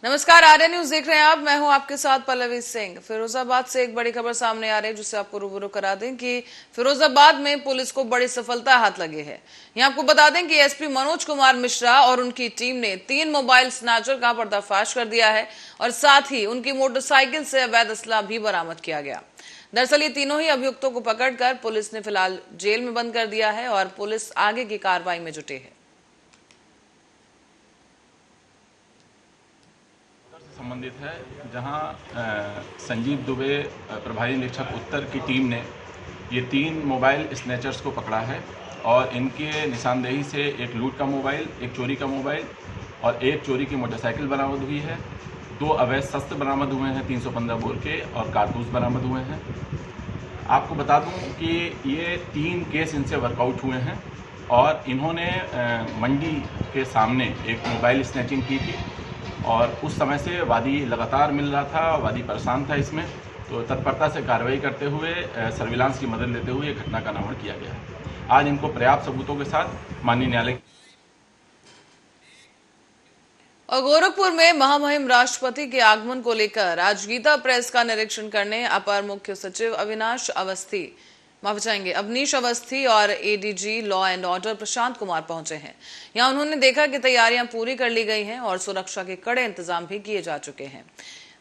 नमस्कार, आर्य न्यूज देख रहे हैं आप। मैं हूं आपके साथ पल्लवी सिंह। फिरोजाबाद से एक बड़ी खबर सामने आ रही है जिससे आपको रूबरू करा दें कि फिरोजाबाद में पुलिस को बड़ी सफलता हाथ लगी है। यहां आपको बता दें कि एसपी मनोज कुमार मिश्रा और उनकी टीम ने 3 मोबाइल स्नैचर का पर्दाफाश कर दिया है और साथ ही उनकी मोटरसाइकिल से अवैध असला भी बरामद किया गया। दरअसल ये तीनों ही अभियुक्तों को पकड़कर पुलिस ने फिलहाल जेल में बंद कर दिया है और पुलिस आगे की कार्रवाई में जुटी है। संबंधित है, जहां संजीव दुबे प्रभारी निरीक्षक उत्तर की टीम ने ये 3 मोबाइल स्नैचर्स को पकड़ा है और इनके निशानदेही से एक लूट का मोबाइल, एक चोरी का मोबाइल और एक चोरी की मोटरसाइकिल बरामद हुई है। 2 अवैध शस्त्र बरामद हुए हैं 315 बोर के और कारतूस बरामद हुए हैं। आपको बता दूं कि ये 3 केस इनसे वर्कआउट हुए हैं और इन्होंने मंडी के सामने एक मोबाइल स्नैचिंग की थी और उस समय से वादी लगातार मिल रहा था, वादी परेशान था इसमें, तो तत्परता से कार्रवाई करते हुए सर्विलांस की मदद लेते हुए घटना का अनावरण किया गया है। आज इनको पर्याप्त सबूतों के साथ माननीय न्यायालय और गोरखपुर में महामहिम राष्ट्रपति के आगमन को लेकर आज गीता प्रेस का निरीक्षण करने अपर मुख्य सचिव अवनीश अवस्थी और ADG law and order Prashant Kumar पहुंचे हैं। यहां उन्होंने देखा कि तैयारियां पूरी कर ली गई हैं और सुरक्षा के कड़े इंतजाम भी किए जा चुके हैं।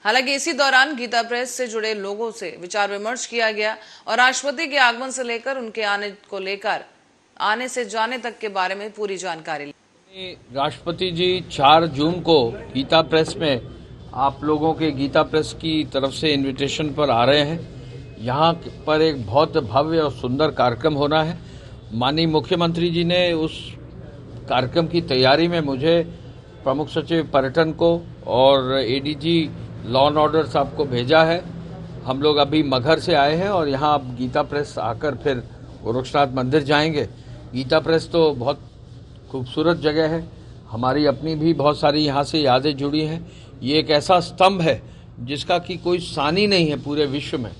हालांकि इसी दौरान गीता प्रेस से जुड़े लोगों से विचार विमर्श किया गया और राष्ट्रपति के आगमन से लेकर उनके आने से जाने तक के बारे में पूरी जानकारी ली। राष्ट्रपति जी 4 जून को गीता प्रेस में आप लोगों के गीता प्रेस की तरफ से इनविटेशन पर आ रहे हैं। यहाँ पर एक बहुत भव्य और सुंदर कार्यक्रम होना है। माननीय मुख्यमंत्री जी ने उस कार्यक्रम की तैयारी में मुझे प्रमुख सचिव पर्यटन को और एडीजी लॉ एंड ऑर्डर साहब को भेजा है। हम लोग अभी मगहर से आए हैं और यहाँ अब गीता प्रेस आकर फिर गोरक्षनाथ मंदिर जाएंगे। गीता प्रेस तो बहुत खूबसूरत जगह है, हमारी अपनी भी बहुत सारी यहाँ से यादें जुड़ी हैं। ये एक ऐसा स्तंभ है जिसका कि कोई सानी नहीं है पूरे विश्व में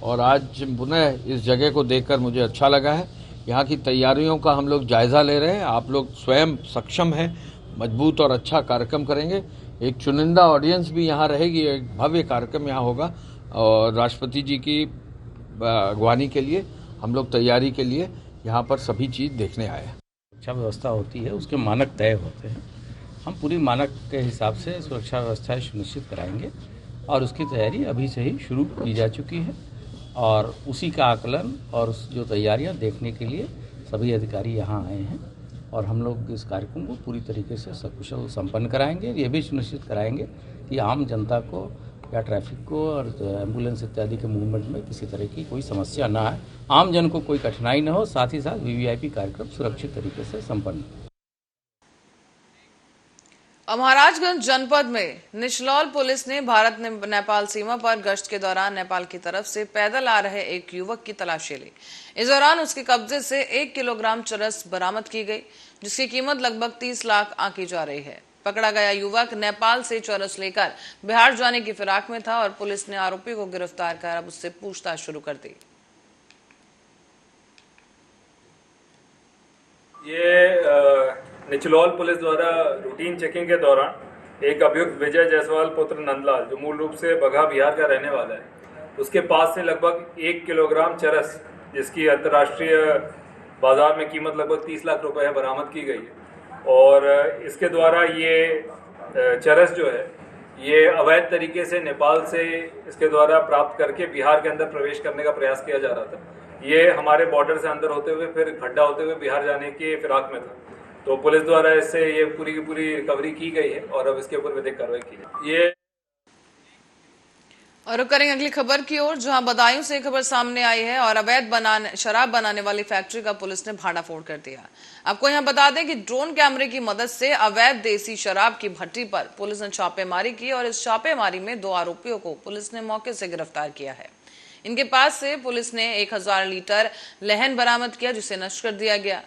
और आज पुनः इस जगह को देखकर मुझे अच्छा लगा है। यहाँ की तैयारियों का हम लोग जायजा ले रहे हैं। आप लोग स्वयं सक्षम हैं, मजबूत और अच्छा कार्यक्रम करेंगे। एक चुनिंदा ऑडियंस भी यहाँ रहेगी, एक भव्य कार्यक्रम यहाँ होगा और राष्ट्रपति जी की अगवानी के लिए हम लोग तैयारी के लिए यहाँ पर सभी चीज़ देखने आए हैं। सुरक्षा व्यवस्था होती है, उसके मानक तय होते हैं। हम पूरी मानक के हिसाब से सुरक्षा व्यवस्था सुनिश्चित कराएंगे और उसकी तैयारी अभी से ही शुरू की जा चुकी है और उसी का आकलन और जो तैयारियां देखने के लिए सभी अधिकारी यहां आए हैं और हम लोग इस कार्यक्रम को पूरी तरीके से सकुशल संपन्न कराएंगे। ये भी सुनिश्चित कराएंगे कि आम जनता को या ट्रैफिक को और एम्बुलेंस इत्यादि के मूवमेंट में किसी तरह की कोई समस्या ना आए, आम जन को कोई कठिनाई न हो, साथ ही साथ वीवीआईपी कार्यक्रम सुरक्षित तरीके से संपन्न हो। महाराजगंज जनपद में निचलौल पुलिस ने भारत नेपाल सीमा पर गश्त के दौरान नेपाल की तरफ से पैदल आ रहे एक युवक की तलाशी ली। इस दौरान उसके कब्जे से 1 किलोग्राम चरस बरामद की गई, जिसकी कीमत लगभग 30 लाख आंकी जा रही है। पकड़ा गया युवक नेपाल से चरस लेकर बिहार जाने की फिराक में था और पुलिस ने आरोपी को गिरफ्तार कर अब उससे पूछताछ शुरू कर दी। ये निचलौल पुलिस द्वारा रूटीन चेकिंग के दौरान एक अभियुक्त विजय जायसवाल पुत्र नंदलाल, जो मूल रूप से बगहा बिहार का रहने वाला है, उसके पास से लगभग 1 किलोग्राम चरस, जिसकी अंतर्राष्ट्रीय बाजार में कीमत लगभग 30 लाख रुपए है, बरामद की गई है। और इसके द्वारा ये चरस जो है ये अवैध तरीके से नेपाल से इसके द्वारा प्राप्त करके बिहार के अंदर प्रवेश करने का प्रयास किया जा रहा था। ये हमारे बॉर्डर से अंदर होते हुए फिर खड्डा होते हुए बिहार जाने के फिराक में था, तो पुलिस द्वारा इससे ये पूरी की पूरी रिकवरी की गई है और अब इसके ऊपर विधिक कार्रवाई की जाए। ये और अब करेंगे अगली खबर की ओर, जहां बदायूं से खबर सामने आई है और अवैध शराब बनाने वाली फैक्ट्री का पुलिस ने भाड़ाफोड़ कर दिया। आपको यहां बता दें कि ड्रोन कैमरे की मदद से अवैध देसी शराब की भट्टी पर पुलिस ने छापेमारी की और इस छापेमारी में 2 आरोपियों को पुलिस ने मौके से गिरफ्तार किया है। इनके पास से पुलिस ने 1000 लीटर लहन बरामद किया, जिसे नष्ट कर दिया गया।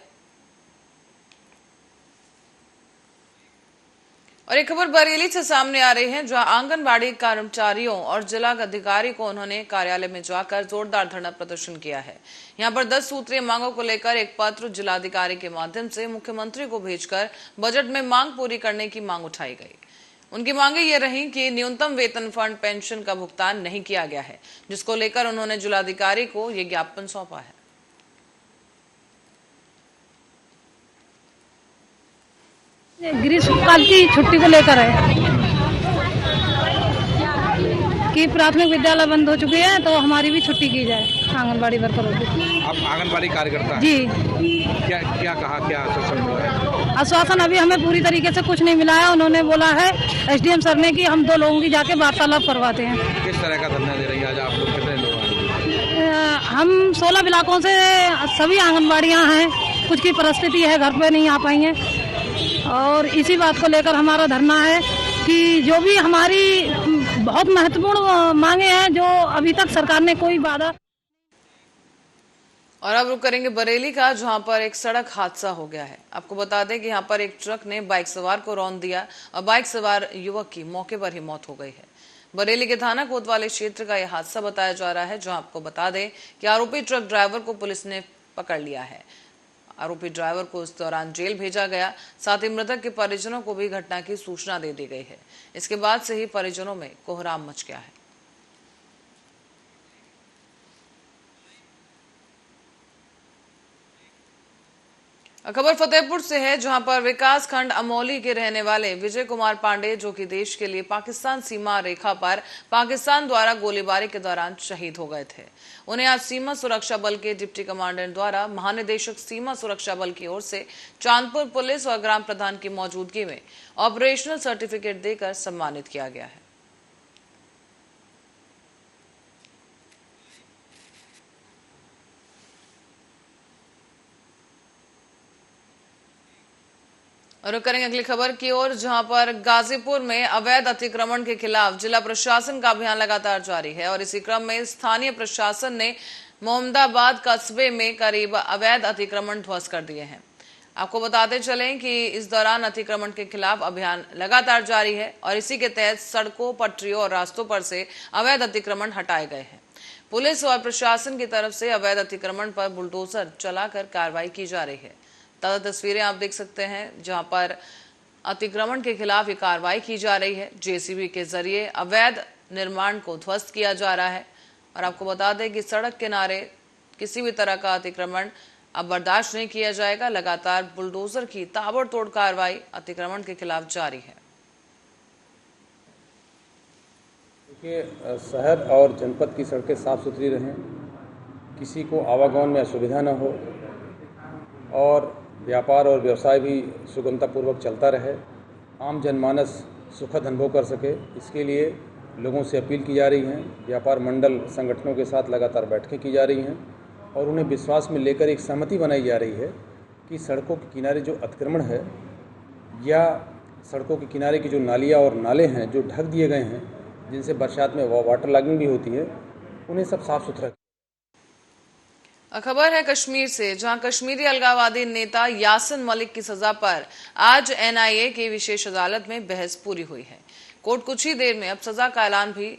और एक खबर बरेली से सामने आ रही है, जहां आंगनबाड़ी कर्मचारियों और जिला अधिकारी को उन्होंने कार्यालय में जाकर जोरदार धरना प्रदर्शन किया है। यहां पर 10 सूत्रीय मांगों को लेकर एक पत्र जिलाधिकारी के माध्यम से मुख्यमंत्री को भेजकर बजट में मांग पूरी करने की मांग उठाई गई। उनकी मांगे ये रही कि न्यूनतम वेतन फंड पेंशन का भुगतान नहीं किया गया है, जिसको लेकर उन्होंने जिलाधिकारी को ये ज्ञापन सौंपा है। ग्रीष्मकाल की छुट्टी को लेकर है कि प्राथमिक विद्यालय बंद हो चुके हैं, तो हमारी भी छुट्टी की जाए आंगनबाड़ी वर्करों की। आप आंगनबाड़ी कार्यकर्ता हैं? जी। क्या कहा, क्या आश्वासन मिला है? आश्वासन अभी हमें पूरी तरीके से कुछ नहीं मिला है। उन्होंने बोला है एसडीएम सर ने कि हम 2 लोगों की जाके वार्तालाप करवाते हैं। किस तरह का धरना दे रही है आज आप लोग? कितने लोग आए? हम 16 ब्लॉकों से सभी आंगनबाड़ियाँ हैं, कुछ की परिस्थिति है घर पे नहीं आ पाई हैं, और इसी बात को लेकर हमारा धरना है कि जो भी हमारी बहुत महत्वपूर्ण मांगे हैं, जो अभी तक सरकार ने कोई वादा। और अब रुक करेंगे बरेली का, जहां पर एक सड़क हादसा हो गया है। आपको बता दें कि यहां पर एक ट्रक ने बाइक सवार को रौंद दिया और बाइक सवार युवक की मौके पर ही मौत हो गई है। बरेली के थाना कोतवाली क्षेत्र का यह हादसा बताया जा रहा है, जहां आपको बता दें कि आरोपी ट्रक ड्राइवर को पुलिस ने पकड़ लिया है। आरोपी ड्राइवर को इस दौरान जेल भेजा गया। साथ ही मृतक के परिजनों को भी घटना की सूचना दे दी गई है। इसके बाद से ही परिजनों में कोहराम मच गया है। खबर फतेहपुर से है, जहां पर विकास खंड अमौली के रहने वाले विजय कुमार पांडे, जो कि देश के लिए पाकिस्तान सीमा रेखा पर पाकिस्तान द्वारा गोलीबारी के दौरान शहीद हो गए थे। उन्हें आज सीमा सुरक्षा बल के डिप्टी कमांडेंट द्वारा महानिदेशक सीमा सुरक्षा बल की ओर से चांदपुर पुलिस और ग्राम प्रधान की मौजूदगी में ऑपरेशनल सर्टिफिकेट देकर सम्मानित किया गया है। और करेंगे अगली खबर की ओर, जहां पर गाजीपुर में अवैध अतिक्रमण के खिलाफ जिला प्रशासन का अभियान लगातार जारी है। और इसी क्रम में स्थानीय प्रशासन ने मोहम्मदाबाद कस्बे में करीब अवैध अतिक्रमण ध्वस्त कर दिए हैं। आपको बताते चलें कि इस दौरान अतिक्रमण के खिलाफ अभियान लगातार जारी है और इसी के तहत सड़कों, पटरियों और रास्तों पर से अवैध अतिक्रमण हटाए गए हैं। पुलिस और प्रशासन की तरफ से अवैध अतिक्रमण पर बुलडोजर चलाकर कार्रवाई की जा रही है। ताजा तस्वीरें आप देख सकते हैं, जहां पर अतिक्रमण के खिलाफ ये कार्रवाई की जा रही है। जेसीबी के जरिए अवैध निर्माण को ध्वस्त किया जा रहा है। और आपको बता दें कि सड़क किनारे किसी भी तरह का अतिक्रमण अब बर्दाश्त नहीं किया जाएगा। लगातार बुलडोजर की ताबड़तोड़ कार्रवाई अतिक्रमण के खिलाफ जारी है। देखिए, शहर और जनपद की सड़कें साफ सुथरी रहें, किसी को आवागमन में असुविधा न हो और व्यापार और व्यवसाय भी सुगमतापूर्वक चलता रहे, आम जनमानस सुखद अनुभव कर सके, इसके लिए लोगों से अपील की जा रही है। व्यापार मंडल संगठनों के साथ लगातार बैठकें की जा रही हैं और उन्हें विश्वास में लेकर एक सहमति बनाई जा रही है कि सड़कों के किनारे जो अतिक्रमण है या सड़कों के किनारे की जो नालियाँ और नाले हैं जो ढक दिए गए हैं, जिनसे बरसात में वाटर लॉगिंग भी होती है, उन्हें सब साफ सुथरा। खबर है कश्मीर से, जहां कश्मीरी अलगाववादी नेता यासिन मलिक की सजा पर आज एनआईए की विशेष अदालत में बहस पूरी हुई है। कोर्ट कुछ ही देर में अब सजा का ऐलान भी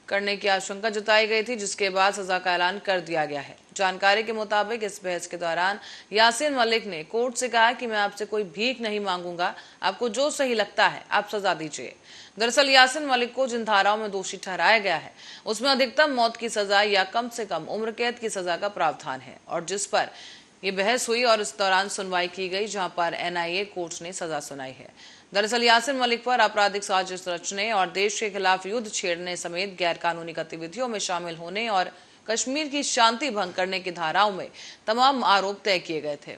करने की आशंका जताई गई थी, जिसके बाद सजा का ऐलान कर दिया गया है। जानकारी के मुताबिक इस बहस के दौरान यासिन मलिक ने कोर्ट से कहा कि मैं आपसे कोई भीख नहीं मांगूंगा, आपको जो सही लगता है आप सजा दीजिए। दरअसल यासिन मलिक को जिन धाराओं में दोषी ठहराया गया है उसमें अधिकतम मौत की सजा या कम से कम उम्र कैद की सजा का प्रावधान है, और जिस पर यह बहस हुई और इस दौरान सुनवाई की गई, जहां पर एनआईए कोर्ट ने सजा सुनाई है। दरअसल यासिन मलिक पर आपराधिक साजिश रचने और देश के खिलाफ युद्ध छेड़ने समेत गैर कानूनी गतिविधियों में शामिल होने और कश्मीर की शांति भंग करने की धाराओं में तमाम आरोप तय किए गए थे।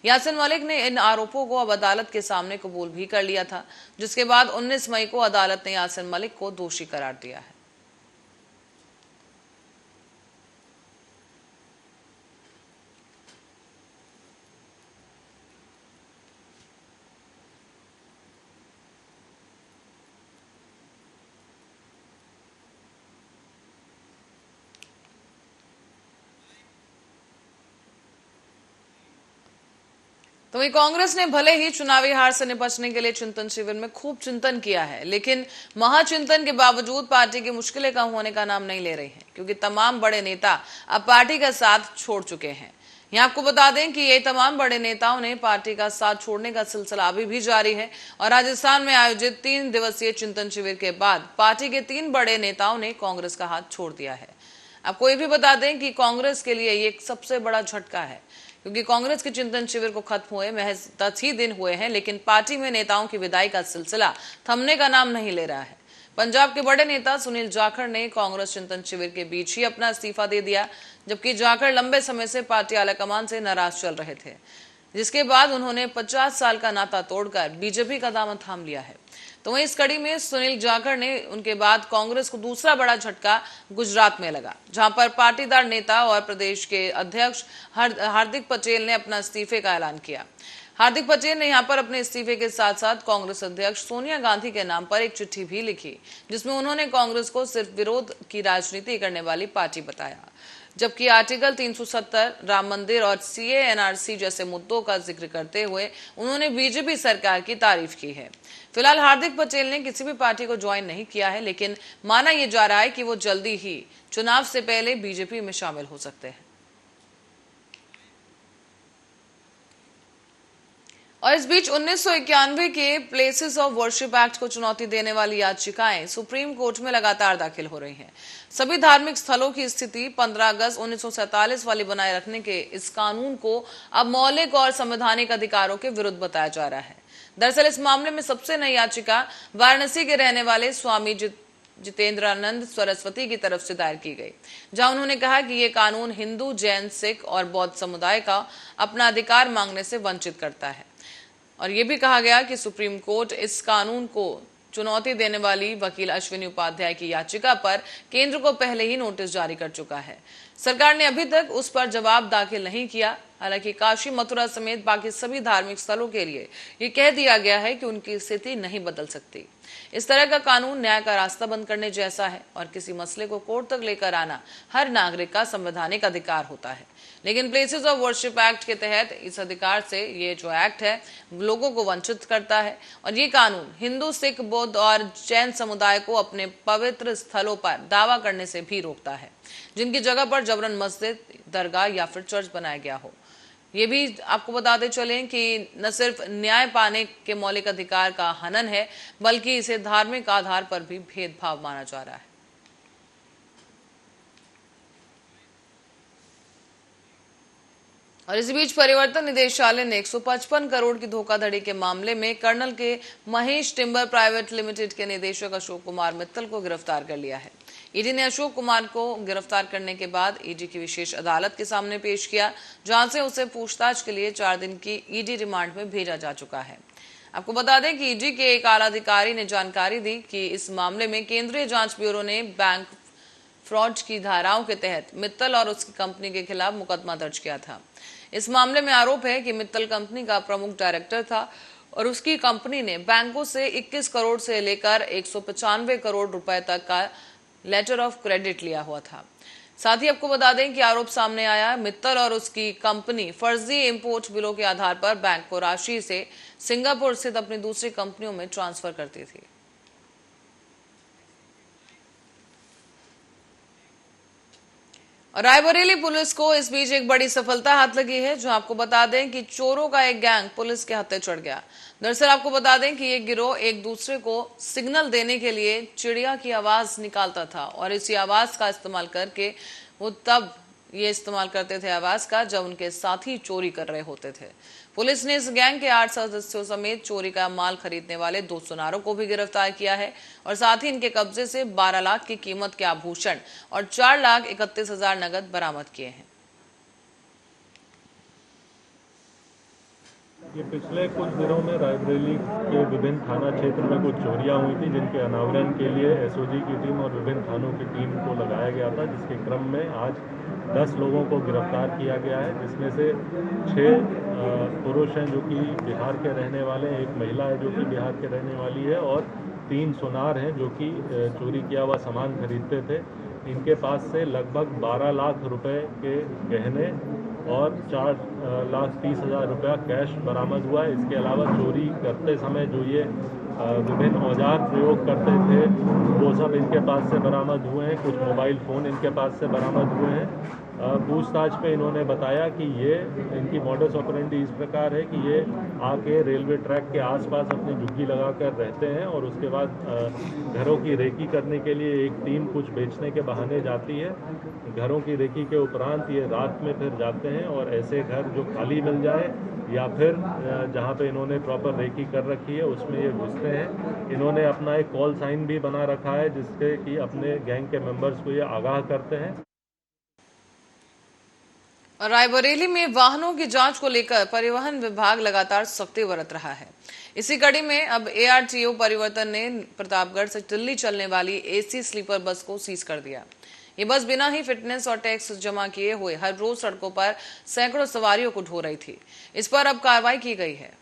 यासिन मलिक ने इन आरोपों को अब अदालत के सामने कबूल भी कर लिया था, जिसके बाद 19 मई को अदालत ने यासिन मलिक को दोषी करार दिया है। तो वही कांग्रेस ने भले ही चुनावी हार से निपटने के लिए चिंतन शिविर में खूब चिंतन किया है, लेकिन महाचिंतन के बावजूद पार्टी की मुश्किलें कम होने का नाम नहीं ले रही हैं, क्योंकि तमाम बड़े नेता अब पार्टी का साथ छोड़ चुके हैं। यहाँ आपको बता दें कि ये तमाम बड़े नेताओं ने पार्टी का साथ छोड़ने का सिलसिला अभी भी जारी है और राजस्थान में आयोजित 3 दिवसीय चिंतन शिविर के बाद पार्टी के 3 बड़े नेताओं ने कांग्रेस का हाथ छोड़ दिया है। आपको ये भी बता दें कि कांग्रेस के लिए ये एक सबसे बड़ा झटका है, क्योंकि कांग्रेस के चिंतन शिविर को खत्म हुए महज 10 ही दिन हुए हैं, लेकिन पार्टी में नेताओं की विदाई का सिलसिला थमने का नाम नहीं ले रहा है। पंजाब के बड़े नेता सुनील जाखड़ ने कांग्रेस चिंतन शिविर के बीच ही अपना इस्तीफा दे दिया, जबकि जाखड़ लंबे समय से पार्टी आलाकमान से नाराज चल रहे थे, जिसके बाद उन्होंने 50 साल का नाता तोड़कर बीजेपी का दामन थाम लिया है। तो वहीं इस कड़ी में सुनील जाखड़ ने उनके बाद कांग्रेस को दूसरा बड़ा झटका गुजरात में लगा, जहां पर पाटीदार नेता और प्रदेश के अध्यक्ष हार्दिक पटेल ने अपना इस्तीफे का ऐलान किया। हार्दिक पटेल ने यहां पर अपने इस्तीफे के साथ साथ कांग्रेस अध्यक्ष सोनिया गांधी के नाम पर एक चिट्ठी भी लिखी, जिसमें उन्होंने कांग्रेस को सिर्फ विरोध की राजनीति करने वाली पार्टी बताया, जबकि आर्टिकल 370, राम मंदिर और सीए एनआरसी जैसे मुद्दों का जिक्र करते हुए उन्होंने बीजेपी सरकार की तारीफ की है। फिलहाल हार्दिक पटेल ने किसी भी पार्टी को ज्वाइन नहीं किया है, लेकिन माना यह जा रहा है कि वो जल्दी ही चुनाव से पहले बीजेपी में शामिल हो सकते हैं। और इस बीच 1991 के प्लेसेस ऑफ वर्शिप एक्ट को चुनौती देने वाली याचिकाएं सुप्रीम कोर्ट में लगातार दाखिल हो रही हैं। सभी धार्मिक स्थलों की स्थिति 15 अगस्त 1947 वाली बनाए रखने के इस कानून को अब मौलिक और संवैधानिक अधिकारों के विरुद्ध बताया जा रहा है। दरअसल इस मामले में सबसे नई याचिका वाराणसी के रहने वाले स्वामी जितेंद्रानंद सरस्वती की तरफ से दायर की गई, जहां उन्होंने कहा कि ये कानून हिंदू, जैन, सिख और बौद्ध समुदाय का अपना अधिकार मांगने से वंचित करता है। और यह भी कहा गया कि सुप्रीम कोर्ट इस कानून को चुनौती देने वाली वकील अश्विनी उपाध्याय की याचिका पर केंद्र को पहले ही नोटिस जारी कर चुका है। सरकार ने अभी तक उस पर जवाब दाखिल नहीं किया। हालांकि काशी, मथुरा समेत बाकी सभी धार्मिक स्थलों के लिए ये कह दिया गया है कि उनकी स्थिति नहीं बदल सकती। इस तरह का कानून न्याय का रास्ता बंद करने जैसा है और किसी मसले को कोर्ट तक लेकर आना हर नागरिक का संवैधानिक अधिकार होता है। लेकिन प्लेसेस ऑफ वर्शिप एक्ट के तहत इस अधिकार से ये जो एक्ट है लोगों को वंचित करता है और ये कानून हिंदू, सिख, बौद्ध और जैन समुदाय को अपने पवित्र स्थलों पर दावा करने से भी रोकता है, जिनकी जगह पर जबरन मस्जिद, दरगाह या फिर चर्च बनाया गया हो। ये भी आपको बताते चलें कि न सिर्फ न्याय पाने के मौलिक अधिकार का हनन है, बल्कि इसे धार्मिक आधार पर भी भेदभाव माना जा रहा है। और इसी बीच परिवर्तन निदेशालय ने 155 करोड़ की धोखाधड़ी के मामले में कर्नल के महेश टिम्बर प्राइवेट लिमिटेड के निदेशक अशोक कुमार मित्तल को गिरफ्तार कर लिया है। ईडी ने अशोक कुमार को गिरफ्तार करने के बाद ईडी की विशेष अदालत के सामने पेश किया, जहां से उसे पूछताछ के लिए 4 दिन की ईडी रिमांड में भेजा जा चुका है। आपको बता दें कि ईडी के एक आला अधिकारी ने जानकारी दी कि इस मामले में केंद्रीय जांच ब्यूरो ने बैंक फ्रॉड की धाराओं के तहत मित्तल और उसकी कंपनी के खिलाफ मुकदमा दर्ज किया था। इस मामले में आरोप है कि मित्तल कंपनी का प्रमुख डायरेक्टर था और उसकी कंपनी ने बैंकों से 21 करोड़ से लेकर 195 करोड़ रुपए तक का लेटर ऑफ क्रेडिट लिया हुआ था। साथ ही आपको बता दें कि आरोप सामने आया, मित्तल और उसकी कंपनी फर्जी इंपोर्ट बिलों के आधार पर बैंक को राशि से सिंगापुर स्थित अपनी दूसरी कंपनियों में ट्रांसफर करती थी। और रायबरेली पुलिस को इस बीच एक बड़ी सफलता हाथ लगी है, जो आपको बता दें कि चोरों का एक गैंग पुलिस के हत्थे चढ़ गया। दरअसल आपको बता दें कि ये गिरोह एक दूसरे को सिग्नल देने के लिए चिड़िया की आवाज निकालता था और इसी आवाज का इस्तेमाल करके वो तब ये इस्तेमाल करते थे आवाज का जब उनके साथी चोरी कर रहे होते थे। पुलिस ने इस गैंग के 8 सदस्यों समेत चोरी का माल खरीदने वाले 2 सुनारों को भी गिरफ्तार किया है और साथ ही इनके कब्जे से 12 लाख की कीमत के आभूषण और 4,31,000 नगद बरामद किए हैं। ये पिछले कुछ दिनों में रायबरेली के विभिन्न थाना क्षेत्र में कुछ चोरियां हुई थी, जिनके अनावरण के लिए एसओजी की टीम और विभिन्न थानों की टीम को लगाया गया था, जिसके क्रम में आज 10 लोगों को गिरफ्तार किया गया है, जिसमें से 6 पुरुष हैं जो कि बिहार के रहने वाले हैं, 1 महिला है जो कि बिहार के रहने वाली है और 3 सुनार हैं जो कि चोरी किया हुआ सामान खरीदते थे। इनके पास से लगभग 12 लाख रुपए के गहने और 4,30,000 रुपया कैश बरामद हुआ है। इसके अलावा चोरी करते समय जो ये विभिन्न औजार प्रयोग करते थे वो सब इनके पास से बरामद हुए हैं। कुछ मोबाइल फ़ोन इनके पास से बरामद हुए हैं पूछताछ पे इन्होंने बताया कि ये इनकी मॉडस ऑपरेंडी इस प्रकार है कि ये आके रेलवे ट्रैक के आसपास अपनी झुग्गी लगाकर रहते हैं और उसके बाद घरों की रेकी करने के लिए एक टीम कुछ बेचने के बहाने जाती है। घरों की रेकी के उपरांत ये रात में फिर जाते हैं और ऐसे घर जो खाली मिल जाए या फिर जहाँ पे इन्होंने प्रॉपर रेकी कर रखी है उसमें ये घुसते हैं। इन्होंने अपना एक कॉल साइन भी बना रखा है जिससे कि अपने गैंग के मेंबर्स को ये आगाह करते हैं। रायबरेली में वाहनों की जांच को लेकर परिवहन विभाग लगातार सख्ती बरत रहा है। इसी कड़ी में अब ARTO परिवर्तन ने प्रतापगढ़ से दिल्ली चलने वाली AC स्लीपर बस को सीज कर दिया। ये बस बिना ही फिटनेस और टैक्स जमा किए हुए हर रोज सड़कों पर सैकड़ों सवारियों को ढो रही थी। इस पर अब कार्रवाई की गई है।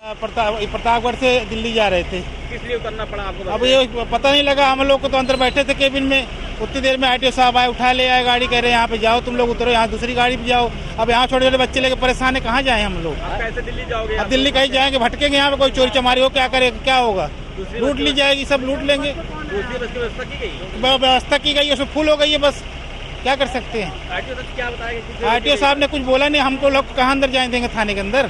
प्रतापगढ़ से दिल्ली जा रहे थे। किस लिए उतरना पड़ा आपको? अब ये पता नहीं लगा, हम लोग को तो अंदर बैठे थे केबिन में। उतनी देर में ITO साहब आए, उठा ले आए गाड़ी, कह रहे यहाँ पे जाओ, तुम लोग उतरो, यहाँ दूसरी गाड़ी पे जाओ। अब यहाँ छोटे छोटे बच्चे लेके परेशान है, कहाँ जाए हम लोग? आप कैसे दिल्ली जाओगे? अब दिल्ली कहीं जाएंगे, भटकेंगे, यहाँ पे कोई चोरी चमारी हो, क्या करे, क्या होगा? लूट ली जाएगी, सब लूट लेंगे। दूसरी बस की व्यवस्था की गई? व्यवस्था की गई है, उसमें फुल हो गई है बस, क्या कर सकते हैं? ITO साहब क्या बताया? ITO साहब ने कुछ बोला नहीं, हमको लोग कहाँ अंदर जाने देंगे थाने के अंदर।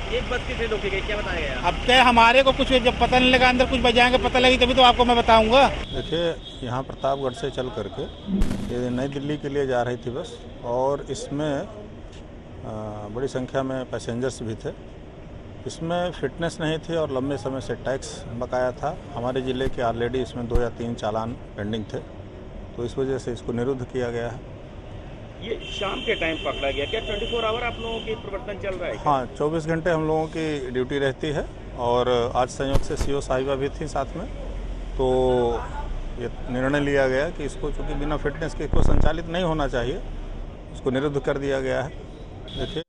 एक बस कितने रोकी गई, क्या बताया गया? अब क्या हमारे को कुछ जब पता नहीं लगा, अंदर कुछ बजाएंगे, पता लगी तभी तो आपको मैं बताऊंगा। देखिए, यहाँ प्रतापगढ़ से चल करके ये नई दिल्ली के लिए जा रही थी बस, और इसमें बड़ी संख्या में पैसेंजर्स भी थे। इसमें फिटनेस नहीं थी और लंबे समय से टैक्स बकाया था। हमारे ज़िले के ऑलरेडी इसमें 2 या 3 चालान पेंडिंग थे, तो इस वजह से इसको निरुद्ध किया गया है। ये शाम के टाइम पकड़ा गया, क्या 24 आवर आप लोगों की प्रवर्तन चल रहा है? हाँ, 24 घंटे हम लोगों की ड्यूटी रहती है और आज संयोग से CO साहिबा भी थी साथ में, तो ये निर्णय लिया गया कि इसको चूँकि बिना फिटनेस के इसको संचालित नहीं होना चाहिए, इसको निरुद्ध कर दिया गया है। देखिए।